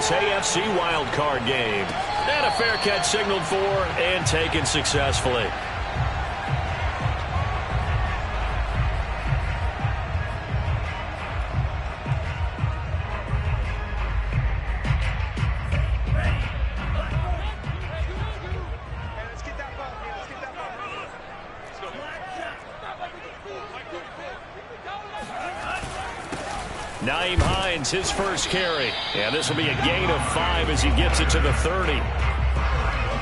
this AFC wildcard game. And a fair catch signaled for and taken successfully. Nyheim Hines, his first carry. And this will be a gain of 5 as he gets it to the 30.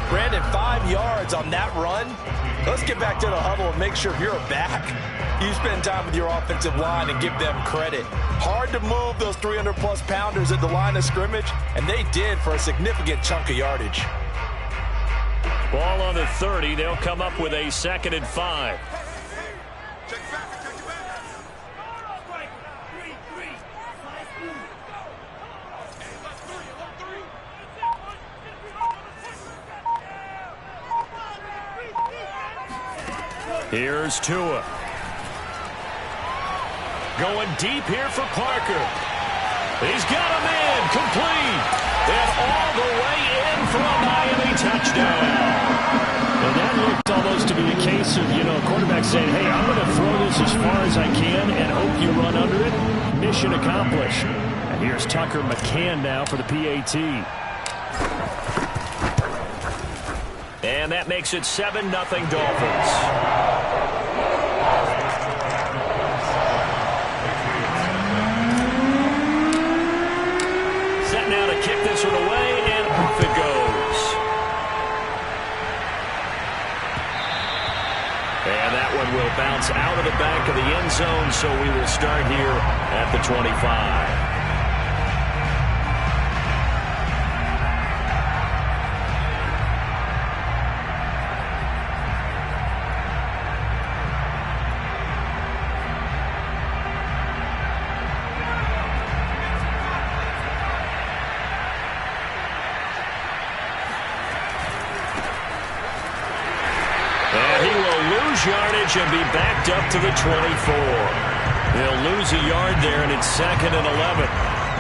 Brandon, 5 yards on that run. Let's get back to the huddle and make sure if you're a back, you spend time with your offensive line and give them credit. Hard to move those 300-plus pounders at the line of scrimmage, and they did for a significant chunk of yardage. Ball on the 30. They'll come up with a 2nd and 5. Here's Tua. Going deep here for Parker. He's got him in. Complete. And all the way in for a Miami touchdown. And that looked almost to be a case of, a quarterback saying, hey, I'm going to throw this as far as I can and hope you run under it. Mission accomplished. And here's Tucker McCann now for the PAT. And that makes it 7-0 Dolphins. Set now to kick this one away, and off it goes. And that one will bounce out of the back of the end zone, so we will start here at the 25. Yardage and be backed up to the 24. They'll lose a yard there, and it's 2nd and 11.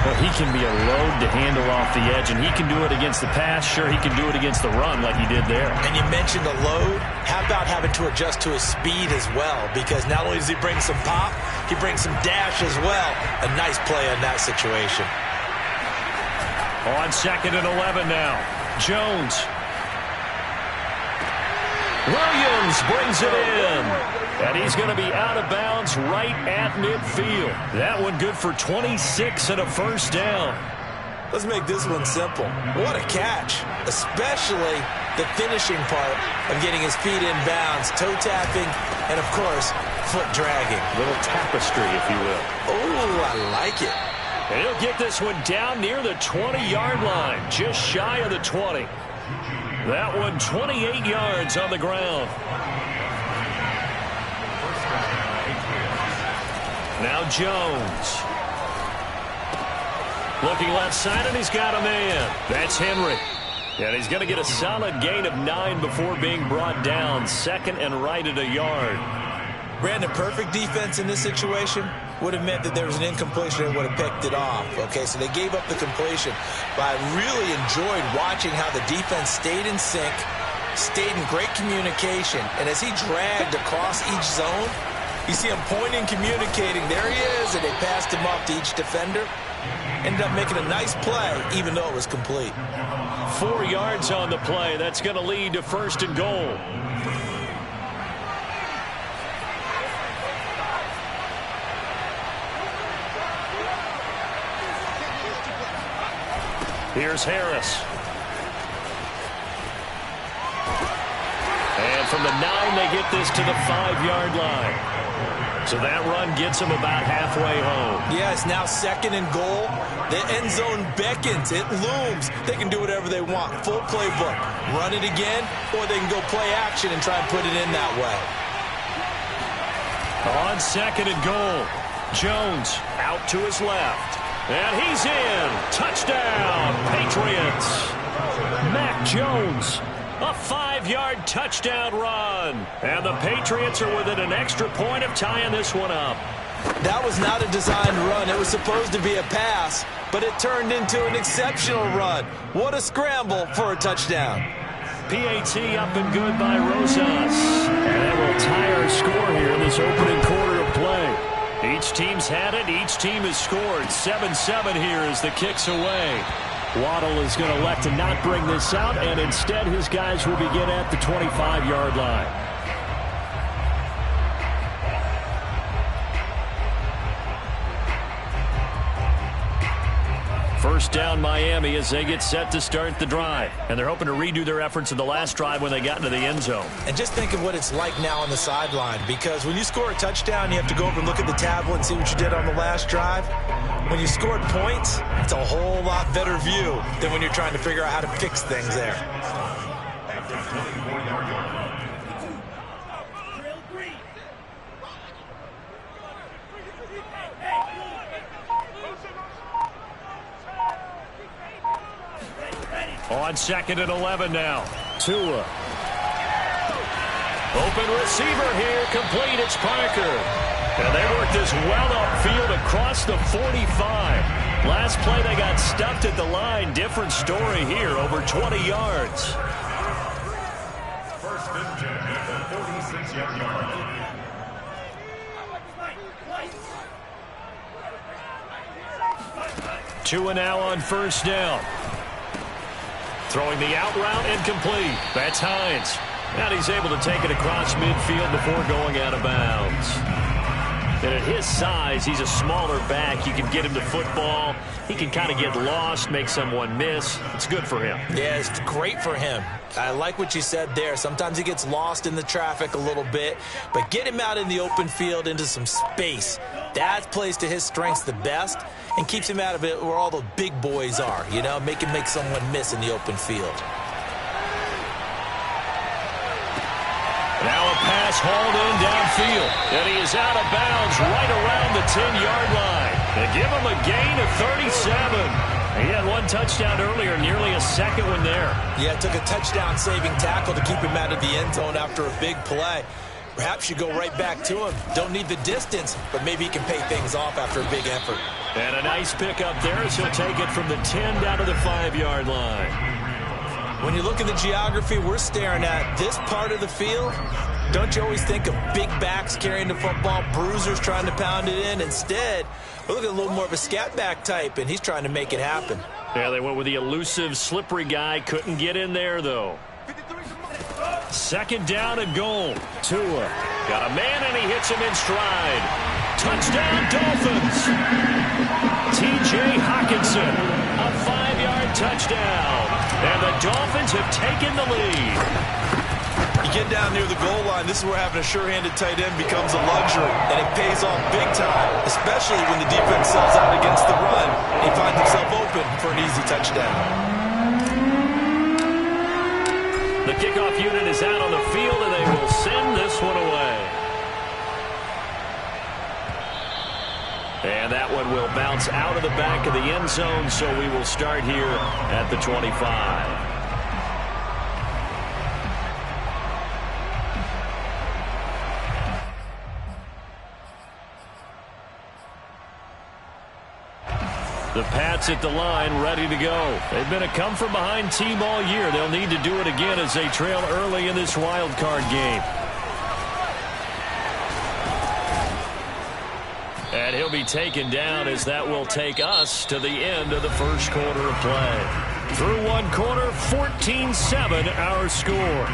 Well, he can be a load to handle off the edge, and he can do it against the pass. Sure, he can do it against the run like he did there. And you mentioned a load. How about having to adjust to his speed as well? Because not only does he bring some pop, he brings some dash as well. A nice play in that situation. On 2nd and 11 now. Jones. Williams brings it in. And he's going to be out of bounds right at midfield. That one good for 26 and a first down. Let's make this one simple. What a catch. Especially the finishing part of getting his feet in bounds, toe tapping, and of course, foot dragging. Little tapestry, if you will. Oh, I like it. And he'll get this one down near the 20-yard line, just shy of the 20. That one 28 yards on the ground. Now Jones. Looking left side, and he's got a man. That's Henry. And he's going to get a solid gain of 9 before being brought down. 2nd and right at a yard. Brandon, perfect defense in this situation would have meant that there was an incompletion and would have picked it off. Okay, so they gave up the completion. But I really enjoyed watching how the defense stayed in sync, stayed in great communication. And as he dragged across each zone, you see him pointing, communicating. There he is, and they passed him off to each defender. Ended up making a nice play, even though it was complete. 4 yards on the play. That's going to lead to 1st and goal. Here's Harris. And from the 9, they get this to the 5-yard line. So that run gets them about halfway home. Yeah, it's now 2nd and goal. The end zone beckons. It looms. They can do whatever they want. Full playbook. Run it again, or they can go play action and try and put it in that way. On 2nd and goal, Jones out to his left. And he's in. Touchdown, Patriots. Mac Jones, a 5-yard touchdown run. And the Patriots are within an extra point of tying this one up. That was not a designed run. It was supposed to be a pass, but it turned into an exceptional run. What a scramble for a touchdown. PAT up and good by Rosas. And that will tie our score here in this opening quarter of play. Each team's had it. Each team has scored. 7-7 here as the kick's away. Waddle is going to elect to not bring this out, and instead his guys will begin at the 25-yard line. First down Miami as they get set to start the drive. And they're hoping to redo their efforts in the last drive when they got into the end zone. And just think of what it's like now on the sideline, because when you score a touchdown, you have to go over and look at the tablet and see what you did on the last drive. When you scored points, it's a whole lot better view than when you're trying to figure out how to fix things there. On 2nd and 11 now. Tua. Open receiver here. Complete. It's Parker. And they work this well upfield across the 45. Last play they got stuffed at the line. Different story here. Over 20 yards. First and 10 at the 46-yard line. Tua now on first down. Throwing the out route incomplete. That's Hines. And he's able to take it across midfield before going out of bounds. And at his size, he's a smaller back. You can get him the football. He can kind of get lost, make someone miss. It's good for him. Yeah, it's great for him. I like what you said there. Sometimes he gets lost in the traffic a little bit, but get him out in the open field into some space. That plays to his strengths the best and keeps him out of it where all the big boys are, you know, make someone miss in the open field. Now a pass hauled in downfield, and he is out of bounds right around the 10-yard line. They give him a gain of 37. He had one touchdown earlier, nearly a second one there. Yeah, it took a touchdown-saving tackle to keep him out of the end zone after a big play. Perhaps you go right back to him. Don't need the distance, but maybe he can pay things off after a big effort. And a nice pickup there as he'll take it from the 10 down to the 5-yard line. When you look at the geography we're staring at, this part of the field, don't you always think of big backs carrying the football, bruisers trying to pound it in? Instead, we're looking at a little more of a scat back type, and he's trying to make it happen. Yeah, they went with the elusive, slippery guy. Couldn't get in there, though. Second down and goal. Tua got a man, and he hits him in stride. Touchdown, Dolphins. T.J. Hockenson, a 5-yard touchdown. And the Dolphins have taken the lead. You get down near the goal line, this is where having a sure-handed tight end becomes a luxury, and it pays off big time, especially when the defense sells out against the run. He finds himself open for an easy touchdown. The kickoff unit is out on the field, and they will send this one away. And that one will bounce out of the back of the end zone, so we will start here at the 25. The Pats at the line, ready to go. They've been a come-from-behind team all year. They'll need to do it again as they trail early in this wild card game. And he'll be taken down as that will take us to the end of the first quarter of play. Through one quarter, 14-7 our score.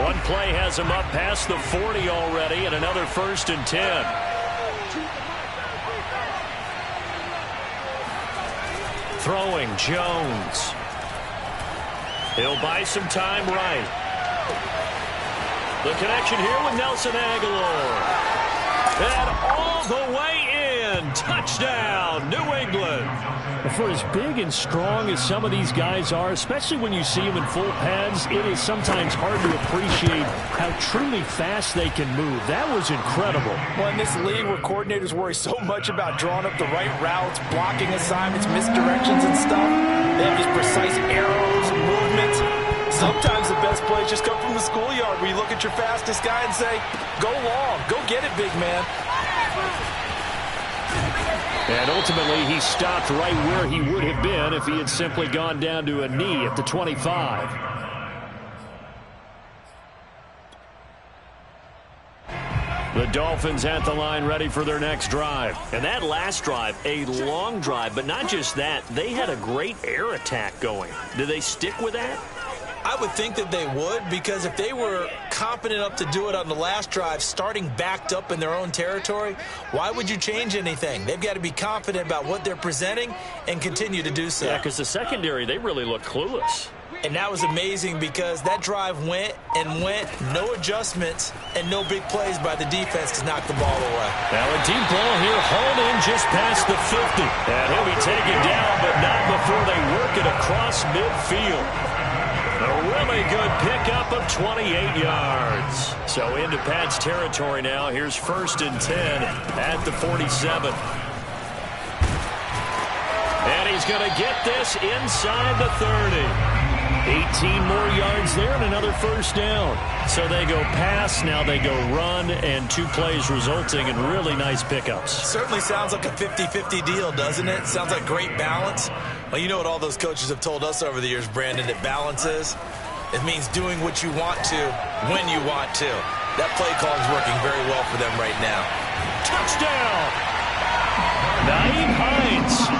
One play has him up past the 40 already, and another 1st and 10. Throwing Jones. He'll buy some time right. The connection here with Nelson Aguilar. And all the way in. Touchdown, New England. For as big and strong as some of these guys are, especially when you see them in full pads, it is sometimes hard to appreciate how truly fast they can move. That was incredible. Well, in this league where coordinators worry so much about drawing up the right routes, blocking assignments, misdirections and stuff, they have just precise arrows, movements. Sometimes the best plays just come from the schoolyard where you look at your fastest guy and say, go long, go get it, big man. And ultimately, he stopped right where he would have been if he had simply gone down to a knee at the 25. The Dolphins at the line ready for their next drive. And that last drive, a long drive, but not just that. They had a great air attack going. Do they stick with that? I would think that they would, because if they were competent enough to do it on the last drive, starting backed up in their own territory, why would you change anything? They've got to be confident about what they're presenting and continue to do so. Yeah, because the secondary, they really look clueless. And that was amazing because that drive went and went, no adjustments, and no big plays by the defense to knock the ball away. Now a deep ball here, hauled in just past the 50. And he'll be taken down, but not before they work it across midfield. A really good pickup of 28 yards. So into Pat's territory now. Here's 1st and 10 at the 47. And he's going to get this inside the 30. 18 more yards there and another first down. So they go pass, now they go run, and 2 plays resulting in really nice pickups. Certainly sounds like a 50-50 deal, doesn't it? Sounds like great balance. Well, you know what all those coaches have told us over the years, Brandon, that balance is? It means doing what you want to when you want to. That play call is working very well for them right now. Touchdown! Naeem Hines,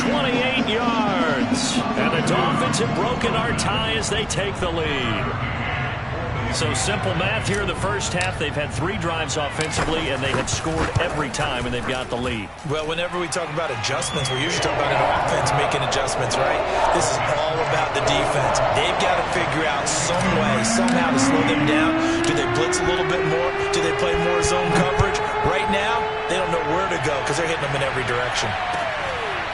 28 yards. And the Dolphins have broken our tie as they take the lead. So simple math here in the first half. They've had 3 drives offensively, and they have scored every time, and they've got the lead. Well, whenever we talk about adjustments, we're usually talking about an offense making adjustments, right? This is all about the defense. They've got to figure out some way, somehow to slow them down. Do they blitz a little bit more? Do they play more zone coverage? Right now, they don't know where to go because they're hitting them in every direction.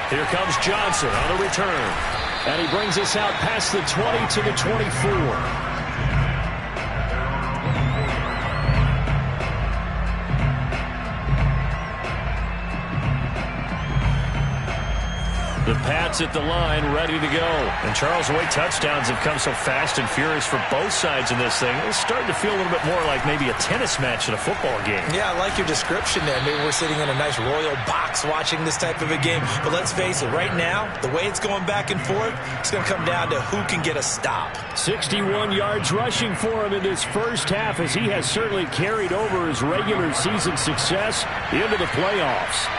Here comes Johnson on the return. And he brings us out past the 20 to the 24. The Pats at the line, ready to go. And Charles, the way touchdowns have come so fast and furious for both sides in this thing, it's starting to feel a little bit more like maybe a tennis match in a football game. Yeah, I like your description there. Maybe we're sitting in a nice royal box watching this type of a game. But let's face it, right now, the way it's going back and forth, it's going to come down to who can get a stop. 61 yards rushing for him in this first half, as he has certainly carried over his regular season success into the playoffs.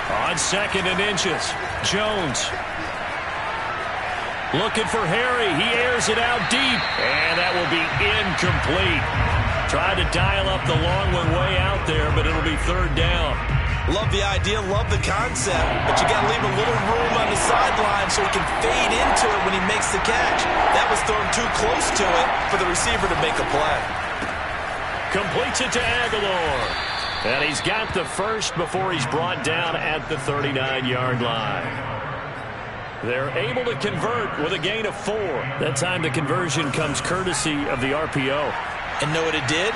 On 2nd and inches, Jones looking for Harry. He airs it out deep, and that will be incomplete. Tried to dial up the long one way out there, but it'll be 3rd down. Love the idea, love the concept, but you got to leave a little room on the sideline so he can fade into it when he makes the catch. That was thrown too close to it for the receiver to make a play. Completes it to Aguilar. And he's got the first before he's brought down at the 39-yard line. They're able to convert with a gain of 4. That time the conversion comes courtesy of the RPO. And know what it did?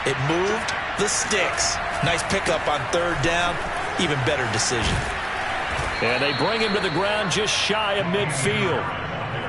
It moved the sticks. Nice pickup on 3rd down. Even better decision. And they bring him to the ground just shy of midfield.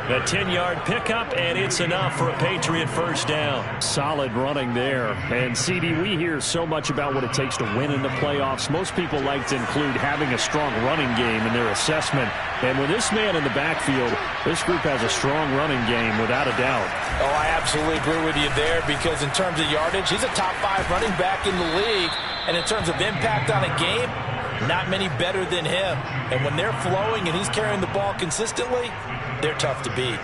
A 10-yard pickup, and it's enough for a Patriot first down. Solid running there. And, CD, we hear so much about what it takes to win in the playoffs. Most people like to include having a strong running game in their assessment. And with this man in the backfield, this group has a strong running game without a doubt. Oh, I absolutely agree with you there, because in terms of yardage, he's a top 5 running back in the league. And in terms of impact on a game, not many better than him. And when they're flowing and he's carrying the ball consistently, they're tough to beat.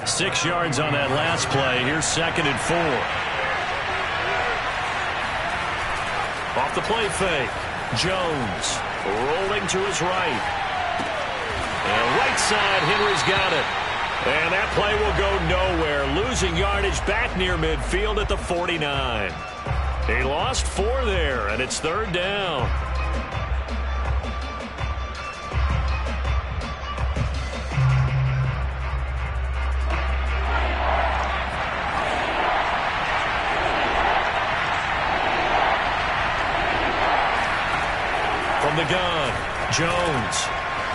6 yards on that last play. Here's 2nd and 4. Off the play fake. Jones rolling to his right. And right side, Henry's got it. And that play will go nowhere. Losing yardage back near midfield at the 49. He lost 4 there, and it's 3rd down. From the gun, Jones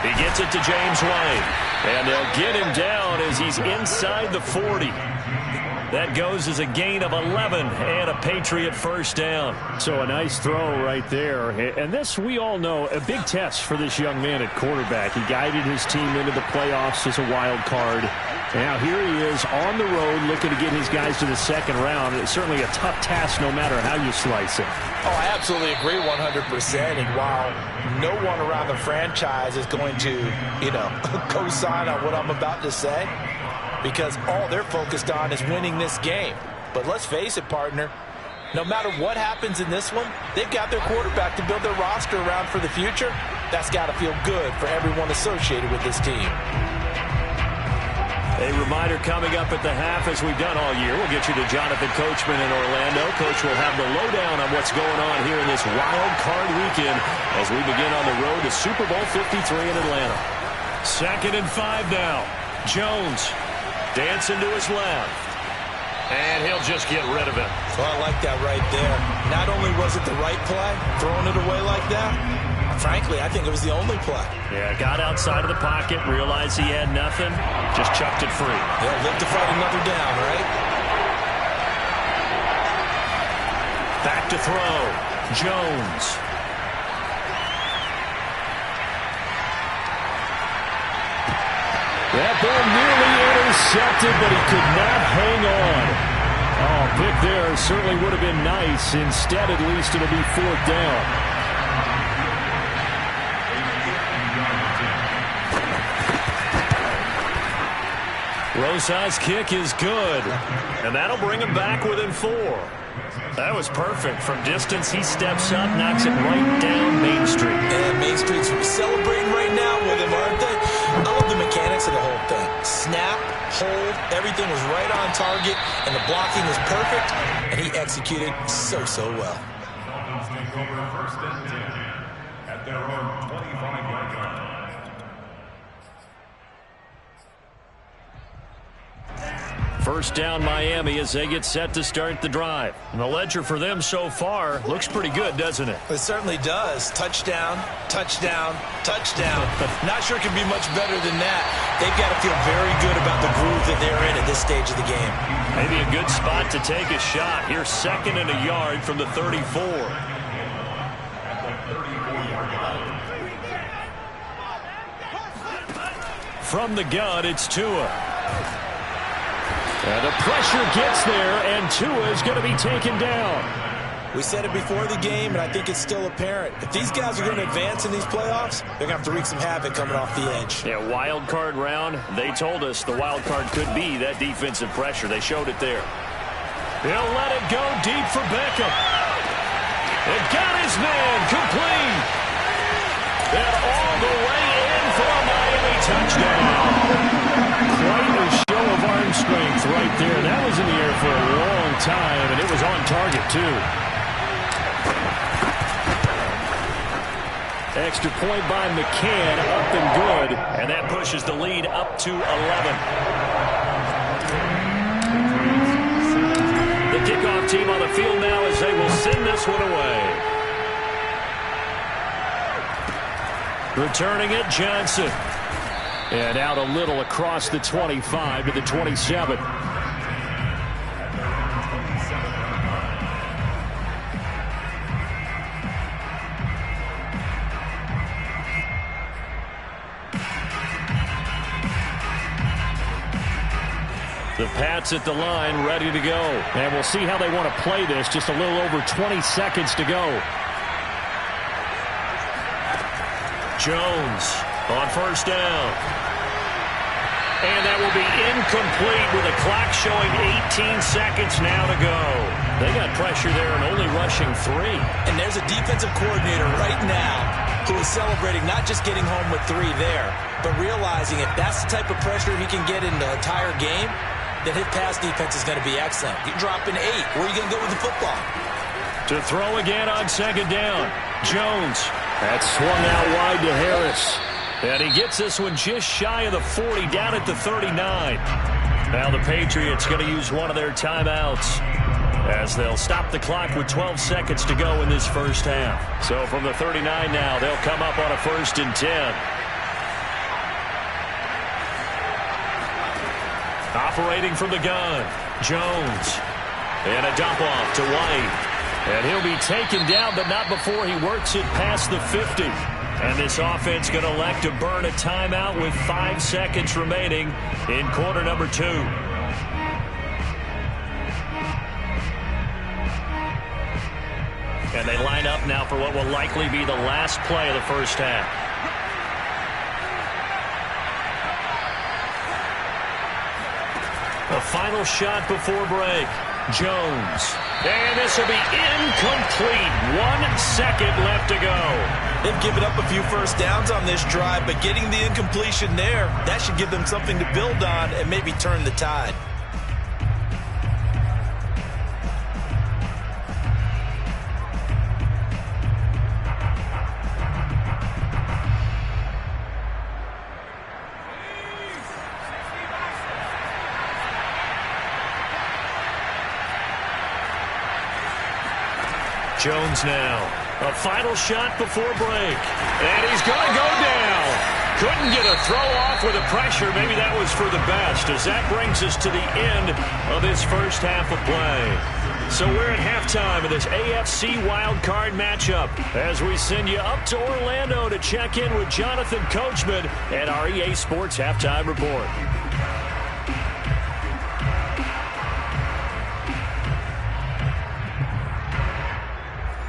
He gets it to James White. And they'll get him down as he's inside the 40. That goes as a gain of 11 and a Patriot first down. So a nice throw right there. And this, we all know, a big test for this young man at quarterback. He guided his team into the playoffs as a wild card. Now here he is on the road looking to get his guys to the second round. It's certainly a tough task no matter how you slice it. Oh, I absolutely agree 100%. And while no one around the franchise is going to, co-sign on what I'm about to say, because all they're focused on is winning this game. But let's face it, partner, no matter what happens in this one, they've got their quarterback to build their roster around for the future. That's got to feel good for everyone associated with this team. A reminder coming up at the half, as we've done all year. We'll get you to Jonathan Coachman in Orlando. Coach will have the lowdown on what's going on here in this wild card weekend as we begin on the road to Super Bowl 53 in Atlanta. 2nd and 5 now. Jones dancing to his left. And he'll just get rid of it. Well, I like that right there. Not only was it the right play, throwing it away like that, frankly, I think it was the only play. Yeah, got outside of the pocket, realized he had nothing, just chucked it free. They'll live to fight another down, right? Back to throw. Jones. That ball nearly intercepted, but he could not hang on. Oh, pick there certainly would have been nice. Instead, at least it'll be 4th down. Rosas' kick is good, and that'll bring him back within 4. That was perfect. From distance, he steps up, knocks it right down Main Street. And Main Street's celebrating right now with him, aren't they? I love the mechanics of the whole thing. Snap, hold, everything was right on target, and the blocking was perfect, and he executed so well. Dolphins take over 1st and 10 at their own 25-yard line. First down Miami as they get set to start the drive. And the ledger for them so far looks pretty good, doesn't it? It certainly does. Touchdown, touchdown, touchdown. Not sure it can be much better than that. They've got to feel very good about the groove that they're in at this stage of the game. Maybe a good spot to take a shot. Here's 2nd and a yard from the 34. From the gun, it's Tua. And the pressure gets there, and Tua is going to be taken down. We said it before the game, and I think it's still apparent. If these guys are going to advance in these playoffs, they're going to have to wreak some havoc coming off the edge. Yeah, wild card round. They told us the wild card could be that defensive pressure. They showed it there. He'll let it go deep for Beckham. It got his man complete. And all the way in for a Miami touchdown. Quite a show of arm strength right there. That was in the air for a long time, and it was on target, too. Extra point by McCann, up and good, and that pushes the lead up to 11. The kickoff team on the field now as they will send this one away. Returning it, Johnson. And out a little across the 25 to the 27. The Pats at the line, ready to go. And we'll see how they want to play this. Just a little over 20 seconds to go. Jones on first down. And that will be incomplete with a clock showing 18 seconds now to go. They got pressure there and only rushing 3. And there's a defensive coordinator right now who is celebrating not just getting home with 3 there, but realizing if that's the type of pressure he can get in the entire game, then his pass defense is going to be excellent. You're dropping 8. Where are you going to go with the football? To throw again on second down. Jones. That's swung out wide to Harris. And he gets this one just shy of the 40, down at the 39. Now the Patriots going to use one of their timeouts as they'll stop the clock with 12 seconds to go in this first half. So from the 39 now, they'll come up on a 1st and 10. operating from the gun. Jones. And a dump off to White. And he'll be taken down, but not before he works it past the 50. And this offense going to elect to burn a timeout with 5 seconds remaining in quarter number 2. And they line up now for what will likely be the last play of the first half. A final shot before break. Jones. And this will be incomplete. 1 second left to go. They've given up a few first downs on this drive, but getting the incompletion there, that should give them something to build on and maybe turn the tide. Jones now. A final shot before break. And he's going to go down. Couldn't get a throw off with the pressure. Maybe that was for the best, as that brings us to the end of this first half of play. So we're at halftime of this AFC wildcard matchup as we send you up to Orlando to check in with Jonathan Coachman and our EA Sports Halftime Report.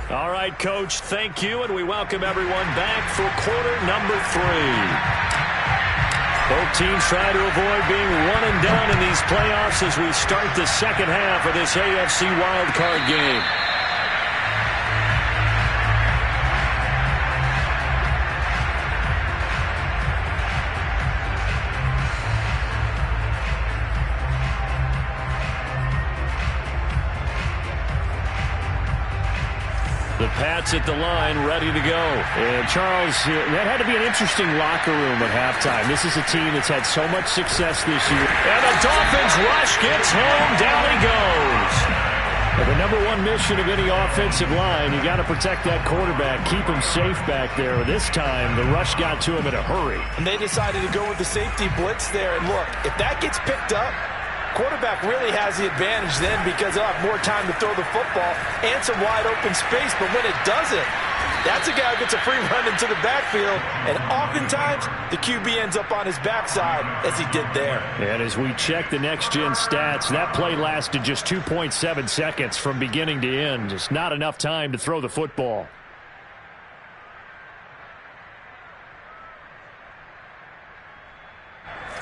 All right, Coach, thank you, and we welcome everyone back for quarter number 3. Both teams try to avoid being one and done in these playoffs as we start the second half of this AFC wildcard game. The Pats at the line, ready to go. And, Charles, that had to be an interesting locker room at halftime. This is a team that's had so much success this year. And the Dolphins rush gets home. Down he goes. Well, the number one mission of any offensive line, you got to protect that quarterback, keep him safe back there. This time, the rush got to him in a hurry. And they decided to go with the safety blitz there. And look, if that gets picked up, quarterback really has the advantage then because he'll have more time to throw the football and some wide open space. But when it doesn't, that's a guy who gets a free run into the backfield. And oftentimes, the QB ends up on his backside as he did there. And as we check the next-gen stats, that play lasted just 2.7 seconds from beginning to end. Just not enough time to throw the football.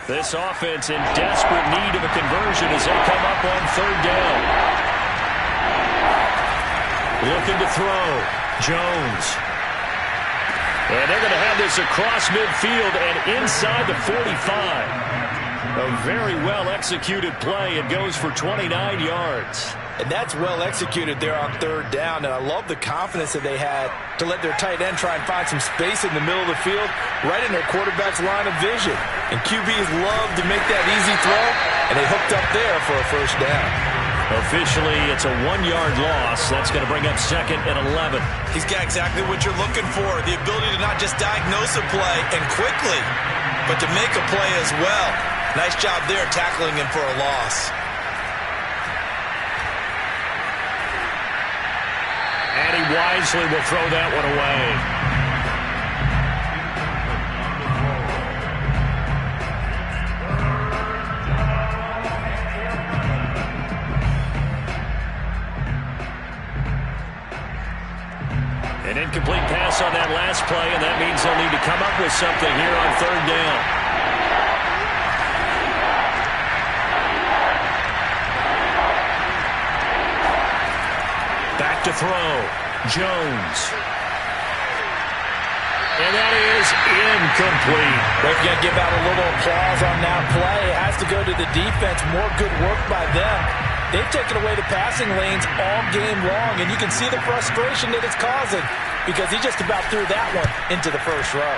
This offense in desperate need of a conversion as they come up on third down. Looking to throw. Jones. And they're going to have this across midfield and inside the 45. A very well-executed play. It goes for 29 yards. And that's well executed there on third down. And I love the confidence that they had to let their tight end try and find some space in the middle of the field, right in their quarterback's line of vision. And QBs love to make that easy throw, and they hooked up there for a first down. Officially, it's a 1-yard loss. That's going to bring up second and 11. He's got exactly what you're looking for, the ability to not just diagnose a play and quickly, but to make a play as well. Nice job there tackling him for a loss. And he wisely will throw that one away. An incomplete pass on that last play, and that means they'll need to come up with something here on third down. Back to throw. Jones. And that is incomplete. But you got to give out a little applause on that play. It has to go to the defense. More good work by them. They've taken away the passing lanes all game long, and you can see the frustration that it's causing because he just about threw that one into the first row.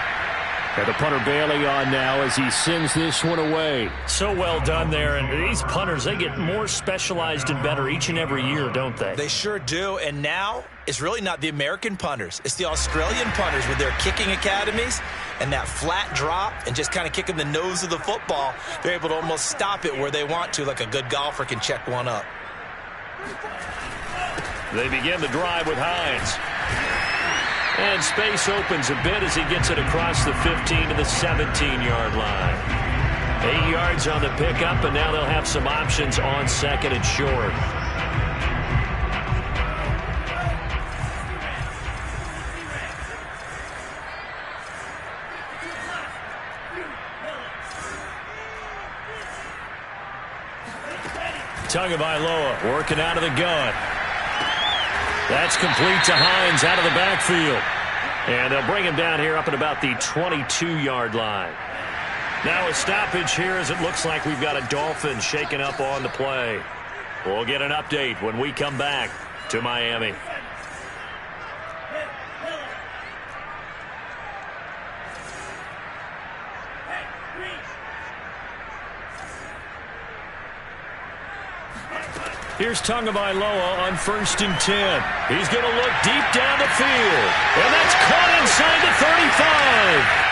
And the punter Bailey on now as he sends this one away. So well done there. And these punters, they get more specialized and better each and every year, don't they? They sure do. And now is really not the American punters. It's the Australian punters with their kicking academies and that flat drop and just kind of kicking the nose of the football. They're able to almost stop it where they want to, like a good golfer can check one up. They begin the drive with Hines. And space opens a bit as he gets it across the 15 to the 17-yard line. 8 yards on the pickup, and now they'll have some options on second and short. Tagovailoa working out of the gun. That's complete to Hines out of the backfield. And they'll bring him down here up at about the 22-yard line. Now a stoppage here as it looks like we've got a Dolphin shaking up on the play. We'll get an update when we come back to Miami. Here's Tagovailoa on 1st and 10. He's going to look deep down the field. And that's caught inside the 35.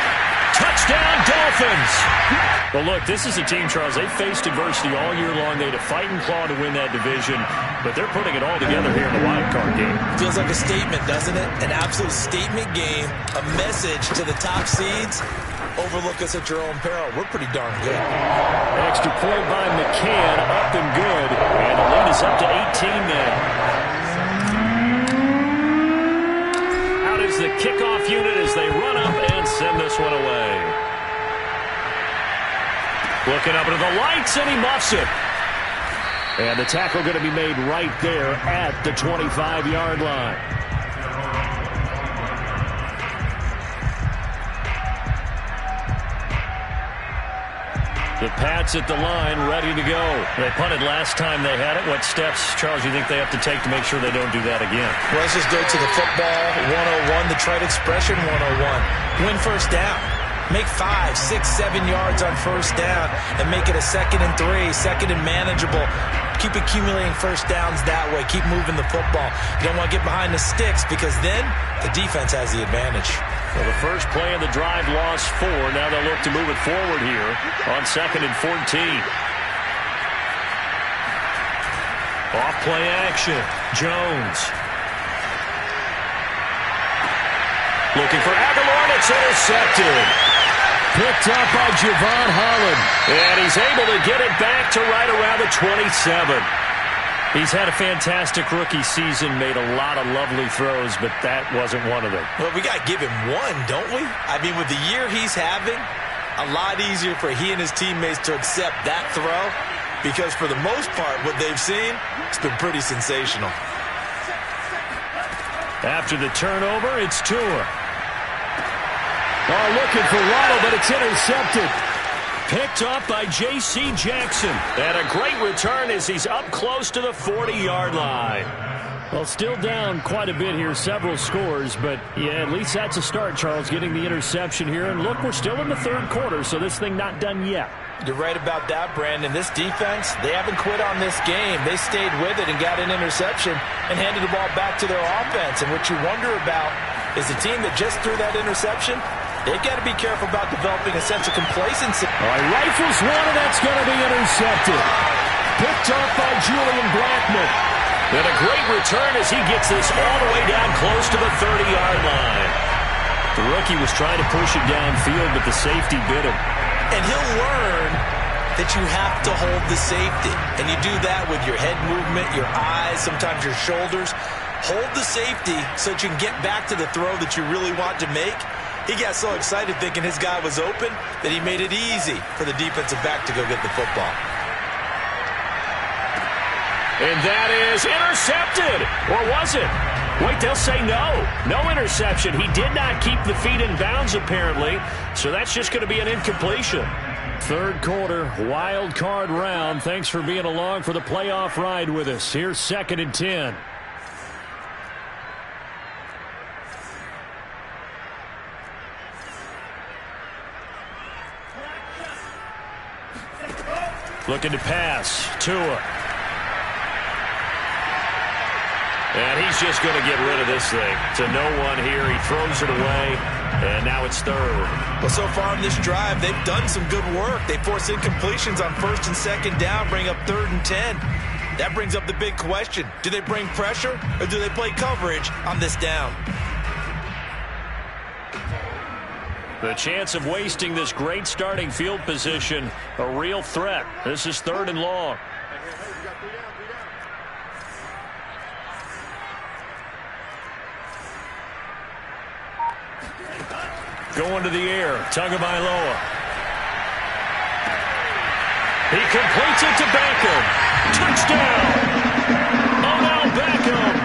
Touchdown, Dolphins. Well, look, this is a team, Charles, they faced adversity all year long. They had to fight and claw to win that division, but they're putting it all together here in the wild card game. Feels like a statement, doesn't it? An absolute statement game, a message to the top seeds. Overlook us at your own peril. We're pretty darn good. Extra point by McCann, up and good. And the lead is up to 18 now. Out is the kickoff unit as they run up and send this one away. Looking up into the lights, and he muffs it. And the tackle going to be made right there at the 25-yard line. The Pats at the line, ready to go. They punted last time they had it. What steps, Charles, you think they have to take to make sure they don't do that again? Well, let's just go to the football 101, the trite expression 101. Win first down. Make 5, 6, 7 yards on first down and make it a 2nd and 3, 2nd and manageable. Keep accumulating first downs that way. Keep moving the football. You don't want to get behind the sticks because then the defense has the advantage. Well, the first play of the drive lost 4. Now they'll look to move it forward here on 2nd and 14. Off play action. Jones. Looking for Aguilar, and it's intercepted. Picked up by Javon Holland. And he's able to get it back to right around the 27. He's had a fantastic rookie season, made a lot of lovely throws, but that wasn't one of them. Well, we got to give him one, don't we? I mean, with the year he's having, a lot easier for he and his teammates to accept that throw because for the most part, what they've seen, it's been pretty sensational. After the turnover, it's Tua. Oh, looking for Waddle, but it's intercepted. Picked up by J.C. Jackson. And a great return as he's up close to the 40-yard line. Well, still down quite a bit here, several scores, but yeah, at least that's a start, Charles, getting the interception here. And look, we're still in the 3rd quarter, so this thing not done yet. You're right about that, Brandon. This defense, they haven't quit on this game. They stayed with it and got an interception and handed the ball back to their offense. And what you wonder about is the team that just threw that interception, they've got to be careful about developing a sense of complacency. All right, rifles one, and that's going to be intercepted. Picked up by Julian Blackmon. And a great return as he gets this all the way down close to the 30-yard line. The rookie was trying to push it downfield, but the safety bit him. And he'll learn that you have to hold the safety. And you do that with your head movement, your eyes, sometimes your shoulders. Hold the safety so that you can get back to the throw that you really want to make. He got so excited thinking his guy was open that he made it easy for the defensive back to go get the football. And that is intercepted. Or was it? Wait, they'll say no. No interception. He did not keep the feet in bounds, apparently. So that's just going to be an incompletion. 3rd quarter, wild card round. Thanks for being along for the playoff ride with us. Here's 2nd and 10. Looking to pass. Tua. And he's just going to get rid of this thing. To no one here. He throws it away. And now it's third. Well, so far in this drive, they've done some good work. They force incompletions on first and second down, bring up 3rd and 10. That brings up the big question. Do they bring pressure or do they play coverage on this down? The chance of wasting this great starting field position, a real threat. This is 3rd and long. Going to the air, Tagovailoa. He completes it to Beckham. Touchdown! Odell Beckham.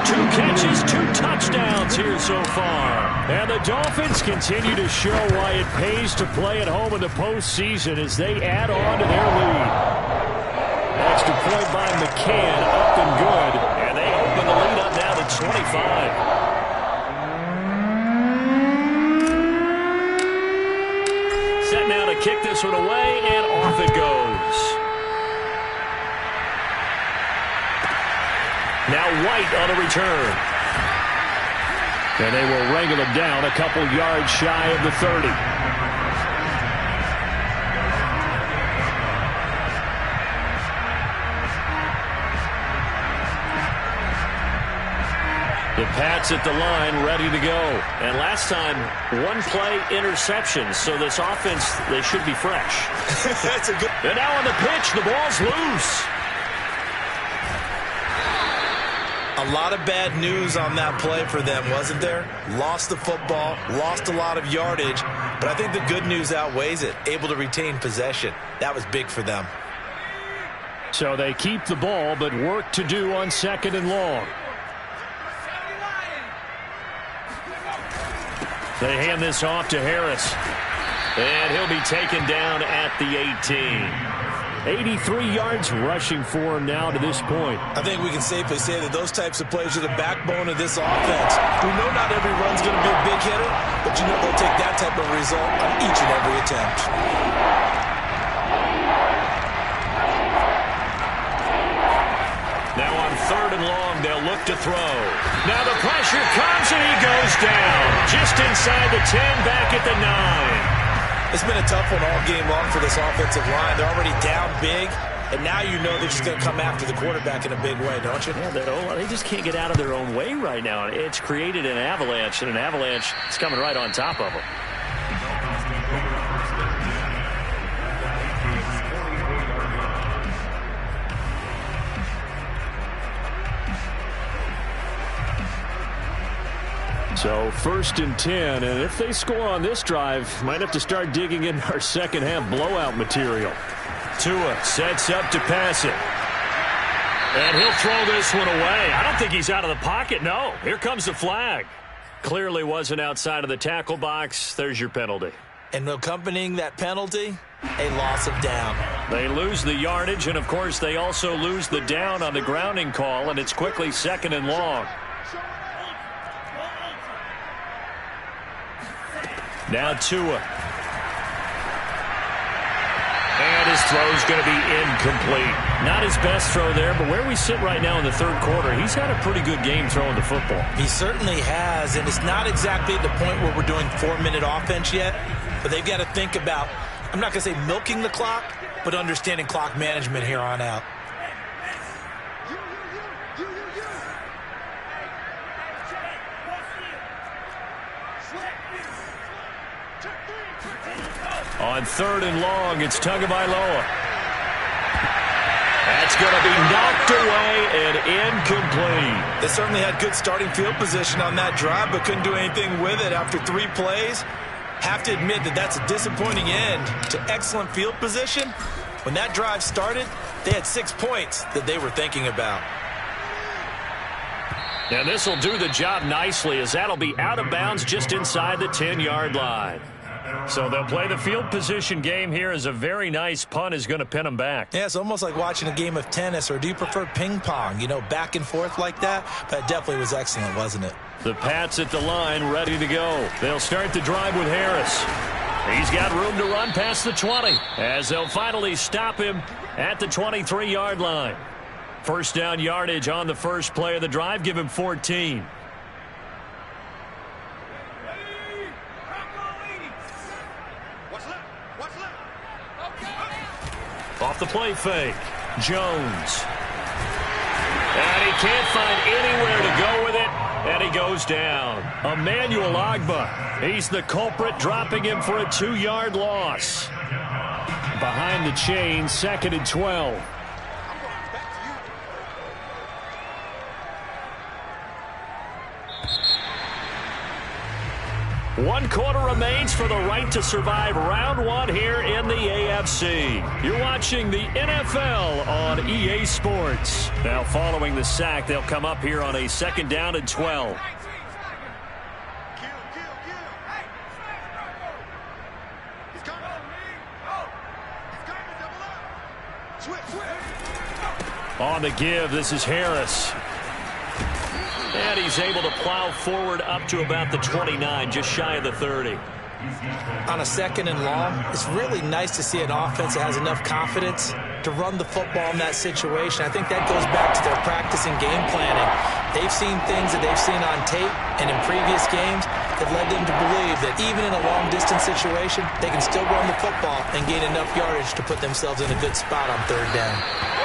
2 catches, 2 touchdowns here so far. And the Dolphins continue to show why it pays to play at home in the postseason as they add on to their lead. Extra point by McCann, up and good. And they open the lead up now to 25. Set now to kick this one away, and off it goes. Now White on a return. And they will wrangle him down a couple yards shy of the 30. The Pats at the line, ready to go. And last time, 1-play interception. So this offense, they should be fresh. That's a good. And now on the pitch, the ball's loose. A lot of bad news on that play for them, wasn't there? Lost the football, lost a lot of yardage, but I think the good news outweighs it. Able to retain possession. That was big for them. So they keep the ball, but work to do on 2nd and long. They hand this off to Harris. And he'll be taken down at the 18. 83 yards rushing for him now to this point. I think we can safely say that those types of plays are the backbone of this offense. We know not every run's going to be a big hitter, but you know they'll take that type of result on each and every attempt. Now on 3rd and long, they'll look to throw. Now the pressure comes and he goes down. Just inside the 10, back at the 9. It's been a tough one all game long for this offensive line. They're already down big, and now you know they're just going to come after the quarterback in a big way, don't you? Yeah, they just can't get out of their own way right now. It's created an avalanche, and an avalanche is coming right on top of them. So 1st and 10, and if they score on this drive, might have to start digging in our second half blowout material. Tua sets up to pass it. And he'll throw this one away. I don't think he's out of the pocket. No, here comes the flag. Clearly wasn't outside of the tackle box. There's your penalty. And accompanying that penalty, a loss of down. They lose the yardage, and of course they also lose the down on the grounding call, and it's quickly 2nd and long. Now Tua. And his throw's going to be incomplete. Not his best throw there, but where we sit right now in the 3rd quarter, he's had a pretty good game throwing the football. He certainly has, and it's not exactly at the point where we're doing 4-minute offense yet, but they've got to think about, I'm not going to say milking the clock, but understanding clock management here on out. On 3rd and long, it's Tagovailoa. That's going to be knocked away and incomplete. They certainly had good starting field position on that drive, but couldn't do anything with it after 3 plays. Have to admit that that's a disappointing end to excellent field position. When that drive started, they had 6 points that they were thinking about. And this will do the job nicely, as that'll be out of bounds just inside the 10-yard line. So they'll play the field position game here as a very nice punt is going to pin them back. Yeah, it's almost like watching a game of tennis, or do you prefer ping pong, you know, back and forth like that? That definitely was excellent, wasn't it? The Pats at the line, ready to go. They'll start the drive with Harris. He's got room to run past the 20, as they'll finally stop him at the 23-yard line. First down yardage on the first play of the drive. Give him 14. Off the play fake. Jones. And he can't find anywhere to go with it. And he goes down. Emmanuel Ogbah. He's the culprit, dropping him for a 2-yard loss. Behind the chain, 2nd and 12. One quarter remains for the right to survive round 1 here in the AFC. You're watching the NFL on EA Sports. Now following the sack, they'll come up here on a 2nd down and 12. On the give, this is Harris. And he's able to plow forward up to about the 29, just shy of the 30. On a 2nd and long, it's really nice to see an offense that has enough confidence to run the football in that situation. I think that goes back to their practice and game planning. They've seen things that they've seen on tape and in previous games that led them to believe that even in a long-distance situation, they can still run the football and gain enough yardage to put themselves in a good spot on 3rd down.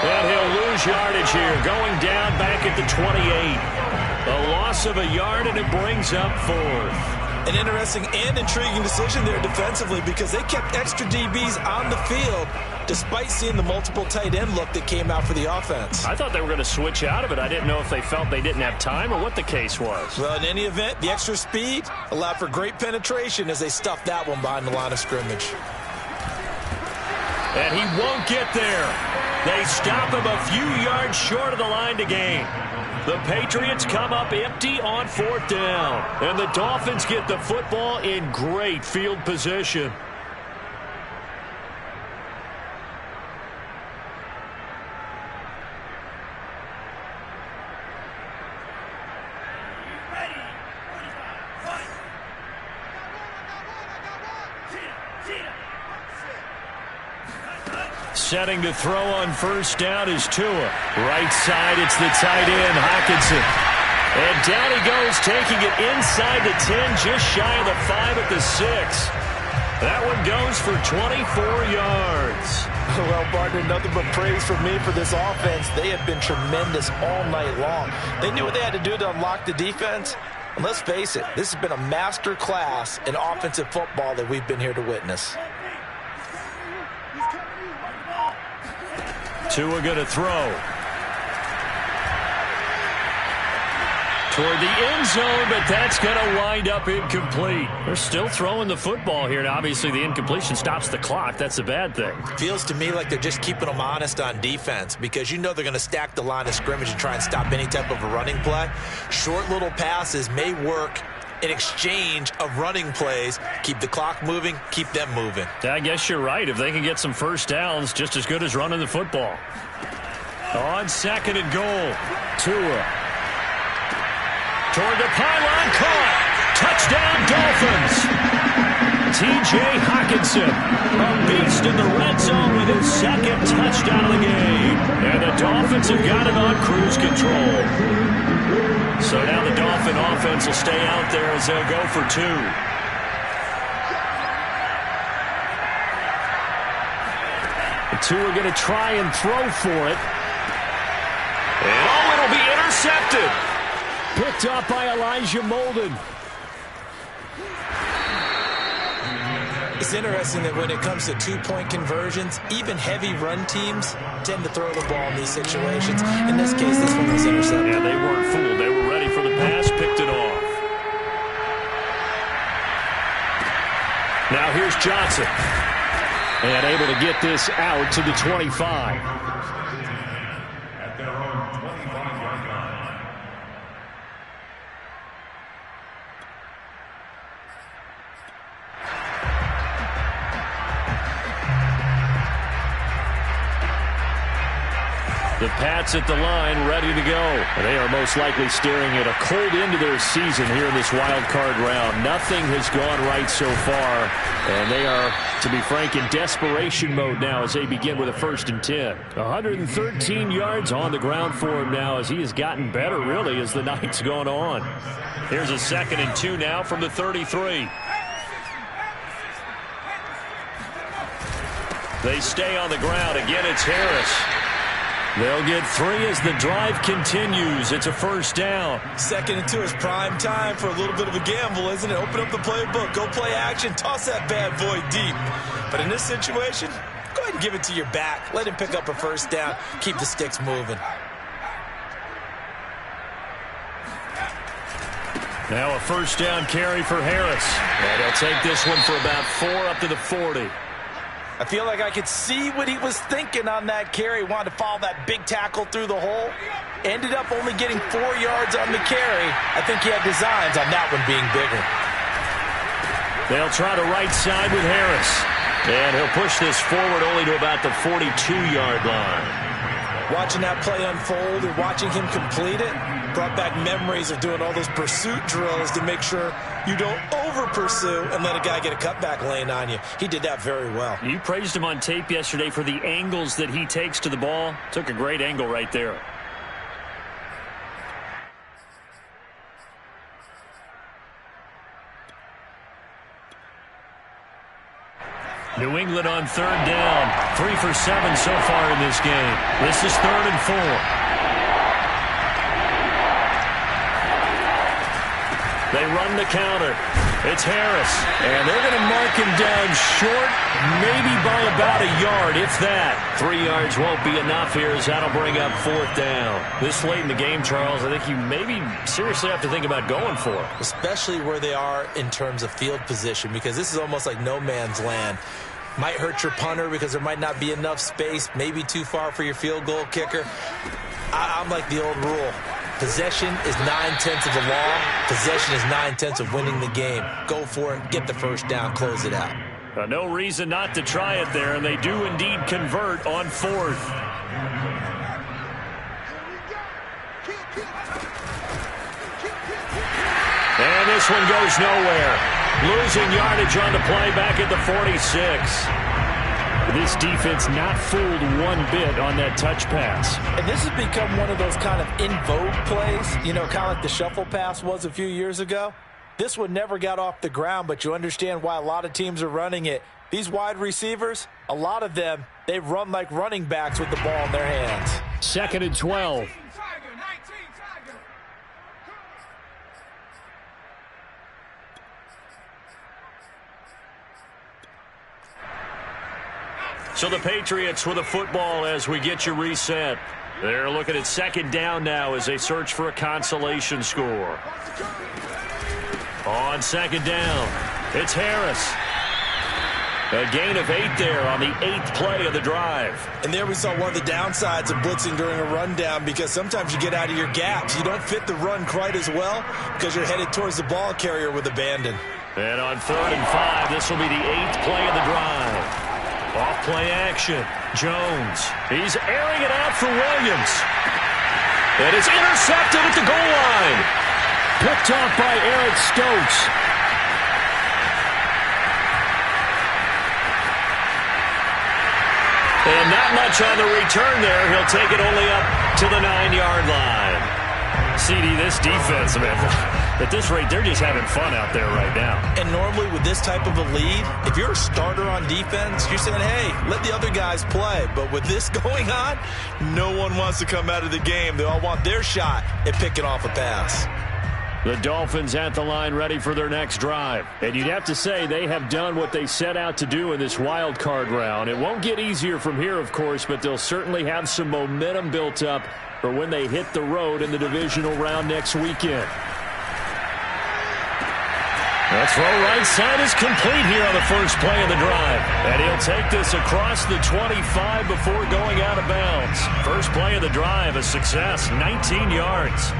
And he'll lose yardage here, going down back at the 28. A loss of a yard, and it brings up 4th. An interesting and intriguing decision there defensively because they kept extra DBs on the field despite seeing the multiple tight end look that came out for the offense. I thought they were going to switch out of it. I didn't know if they felt they didn't have time or what the case was. Well, in any event, the extra speed allowed for great penetration as they stuffed that one behind the line of scrimmage. And he won't get there. They stop him a few yards short of the line to gain. The Patriots come up empty on 4th down. And the Dolphins get the football in great field position. Setting to throw on 1st down is Tua. Right side, it's the tight end, Hockenson. And down he goes, taking it inside the 10, just shy of the 5 at the 6. That one goes for 24 yards. Well, partner, nothing but praise from me for this offense. They have been tremendous all night long. They knew what they had to do to unlock the defense. And let's face it, this has been a master class in offensive football that we've been here to witness. Tua going to throw. Toward the end zone, but that's going to wind up incomplete. They're still throwing the football here, and obviously the incompletion stops the clock. That's a bad thing. Feels to me like they're just keeping them honest on defense because you know they're going to stack the line of scrimmage and try and stop any type of a running play. Short little passes may work in exchange of running plays. Keep the clock moving, keep them moving. I guess you're right. If they can get some 1st downs, just as good as running the football. On 2nd and goal, Tua. Toward the pylon, caught. Touchdown, Dolphins. T.J. Hockenson, a beast in the red zone with his 2nd touchdown of the game. And the Dolphins have got it on cruise control. So now the Dolphin offense will stay out there as they'll go for 2. The 2 are going to try and throw for it. And it'll be intercepted. Picked up by Elijah Molden. It's interesting that when it comes to 2-point conversions, even heavy run teams tend to throw the ball in these situations. In this case, this one was intercepted. Yeah, they weren't fooled. They were ready for the pass, picked it off. Now here's Johnson. And able to get this out to the 25. At their own 25-yard line. The Pats at the line, ready to go. And they are most likely staring at a cold end to their season here in this wild card round. Nothing has gone right so far, and they are, to be frank, in desperation mode now as they begin with a 1st and 10. 113 yards on the ground for him now as he has gotten better, really, as the night's gone on. Here's a 2nd and 2 now from the 33. They stay on the ground. Again, it's Harris. They'll get 3 as the drive continues. It's a 1st down. 2nd and 2 is prime time for a little bit of a gamble, isn't it? Open up the playbook. Go play action. Toss that bad boy deep. But in this situation, go ahead and give it to your back. Let him pick up a 1st down. Keep the sticks moving. Now a 1st down carry for Harris. And he'll take this one for about 4 up to the 40. I feel like I could see what he was thinking on that carry. Wanted to follow that big tackle through the hole. Ended up only getting 4 yards on the carry. I think he had designs on that one being bigger. They'll try to right side with Harris. And he'll push this forward only to about the 42-yard line. Watching that play unfold and watching him complete it brought back memories of doing all those pursuit drills to make sure you don't over-pursue and let a guy get a cutback lane on you. He did that very well. You praised him on tape yesterday for the angles that he takes to the ball. Took a great angle right there. New England on 3rd down. 3 for 7 so far in this game. This is 3rd and 4. They run the counter. It's Harris. And they're going to mark him down short, maybe by about a yard, if that. 3 yards won't be enough here as that'll bring up 4th down. This late in the game, Charles, I think you maybe seriously have to think about going for it. Especially where they are in terms of field position, because this is almost like no man's land. Might hurt your punter because there might not be enough space, maybe too far for your field goal kicker. I'm like the old rule. Possession is 9/10 of the law. Possession is 9/10 of winning the game. Go for it. Get the 1st down. Close it out. No reason not to try it there, and they do indeed convert on 4th. And this one goes nowhere. Losing yardage on the play back at the 46. This defense not fooled one bit on that touch pass. And this has become one of those kind of in vogue plays, you know, kind of like the shuffle pass was a few years ago. This one never got off the ground, but you understand why a lot of teams are running it. These wide receivers, a lot of them, they run like running backs with the ball in their hands. 2nd and 12. So the Patriots with a football as we get you reset. They're looking at 2nd down now as they search for a consolation score. On 2nd down, it's Harris. A gain of 8 there on the 8th play of the drive. And there we saw one of the downsides of blitzing during a rundown, because sometimes you get out of your gaps. You don't fit the run quite as well because you're headed towards the ball carrier with abandon. And on 3rd and 5, this will be the 8th play of the drive. Off play action. Jones. He's airing it out for Williams. And it's intercepted at the goal line. Picked off by Eric Stokes. And not much on the return there. He'll take it only up to the 9-yard line. CD, this defense, man, at this rate, they're just having fun out there right now. And normally with this type of a lead, if you're a starter on defense, you're saying, hey, let the other guys play. But with this going on, no one wants to come out of the game. They all want their shot at picking off a pass. The Dolphins at the line ready for their next drive. And you'd have to say they have done what they set out to do in this wild card round. It won't get easier from here, of course, but they'll certainly have some momentum built up for when they hit the road in the divisional round next weekend. The throw right side is complete here on the first play of the drive. And he'll take this across the 25 before going out of bounds. First play of the drive, a success, 19 yards.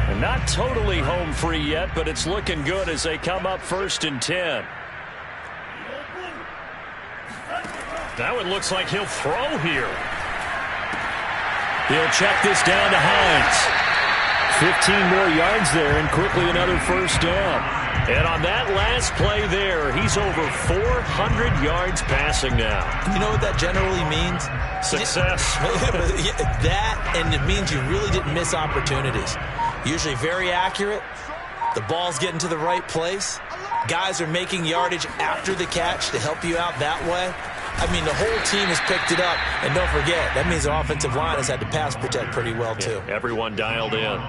And not totally home free yet, but it's looking good as they come up 1st and 10. That one looks like he'll throw here. He'll check this down to Hines. 15 more yards there, and quickly another first down. And on that last play there, he's over 400 yards passing now. You know what that generally means? Success. That, and it means you really didn't miss opportunities. Usually very accurate. The ball's getting to the right place. Guys are making yardage after the catch to help you out that way. I mean, the whole team has picked it up. And don't forget, that means the offensive line has had to pass protect pretty well, too. Yeah, everyone dialed in.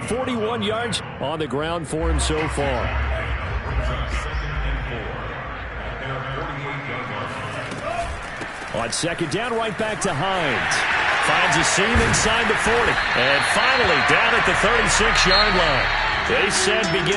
41 yards on the ground for him so far. On second down, right back to Hines. Finds a seam inside the 40. And finally down at the 36-yard line. They said begin